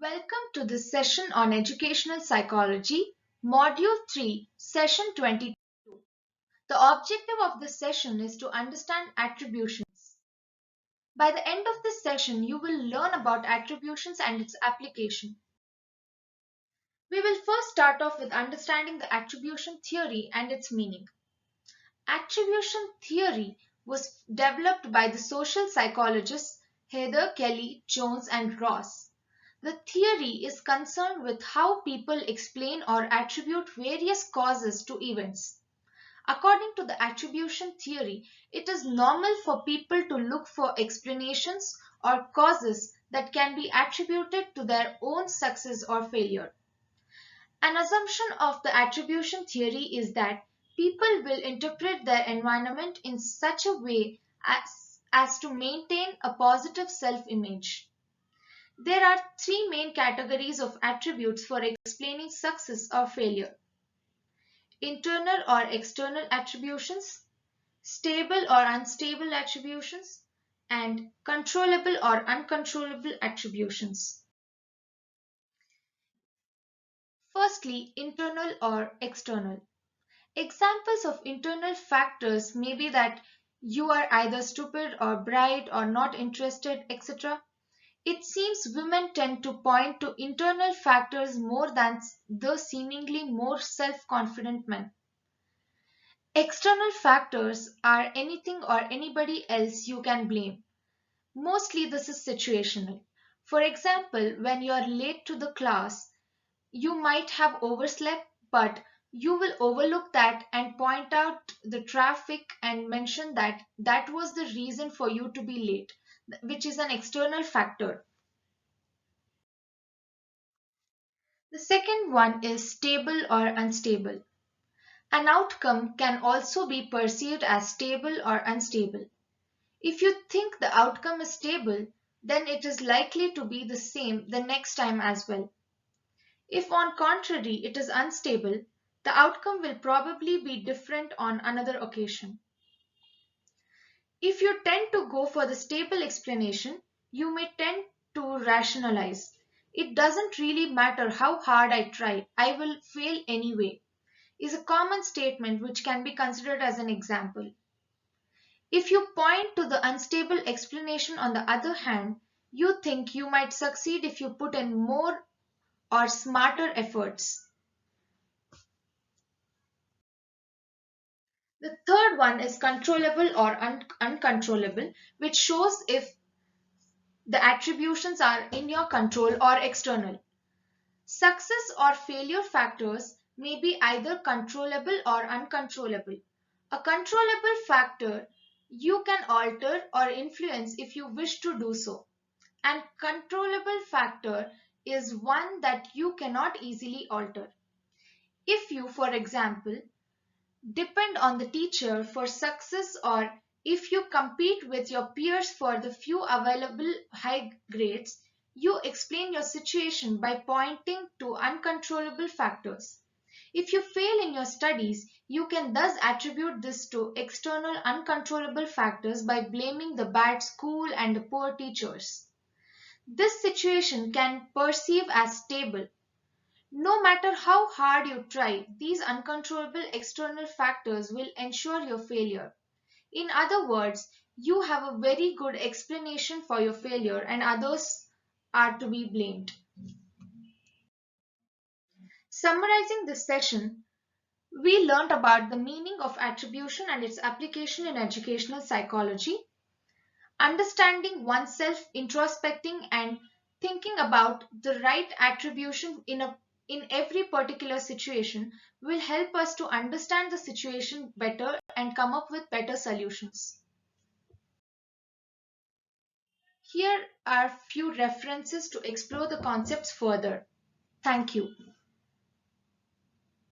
Welcome to this session on educational psychology, Module 3, Session 22. The objective of this session is to understand attributions. By the end of this session, you will learn about attributions and its application. We will first start off with understanding the attribution theory and its meaning. Attribution theory was developed by the social psychologists Heather, Kelly, Jones, and Ross. The theory is concerned with how people explain or attribute various causes to events. According to the attribution theory, it is normal for people to look for explanations or causes that can be attributed to their own success or failure. An assumption of the attribution theory is that people will interpret their environment in such a way as to maintain a positive self-image. There are three main categories of attributes for explaining success or failure: internal or external attributions, stable or unstable attributions, and controllable or uncontrollable attributions. Firstly, internal or external. Examples of internal factors may be that you are either stupid or bright or not interested, etc. It seems women tend to point to internal factors more than the seemingly more self-confident men. External factors are anything or anybody else you can blame. Mostly this is situational. For example, when you are late to the class, you might have overslept, but you will overlook that and point out the traffic and mention that that was the reason for you to be late, which is an external factor. The second one is stable or unstable. An outcome can also be perceived as stable or unstable. If you think the outcome is stable, then it is likely to be the same the next time as well. If on contrary it is unstable, the outcome will probably be different on another occasion. If you tend to go for the stable explanation, you may tend to rationalize. It doesn't really matter how hard I try, I will fail anyway, is a common statement which can be considered as an example. If you point to the unstable explanation, on the other hand, you think you might succeed if you put in more or smarter efforts. The third one is controllable or uncontrollable, which shows if the attributions are in your control or external. Success or failure factors may be either controllable or uncontrollable. A controllable factor you can alter or influence if you wish to do so. An controllable factor is one that you cannot easily alter. If you, for example, depend on the teacher for success, or if you compete with your peers for the few available high grades, you explain your situation by pointing to uncontrollable factors. If you fail in your studies, you can thus attribute this to external uncontrollable factors by blaming the bad school and the poor teachers. This situation can perceive as stable. No matter how hard you try, these uncontrollable external factors will ensure your failure. In other words, you have a very good explanation for your failure and others are to be blamed. Summarizing this session, we learned about the meaning of attribution and its application in educational psychology. Understanding oneself, introspecting, and thinking about the right attribution in every particular situation will help us to understand the situation better and come up with better solutions. Here are few references to explore the concepts further. Thank you.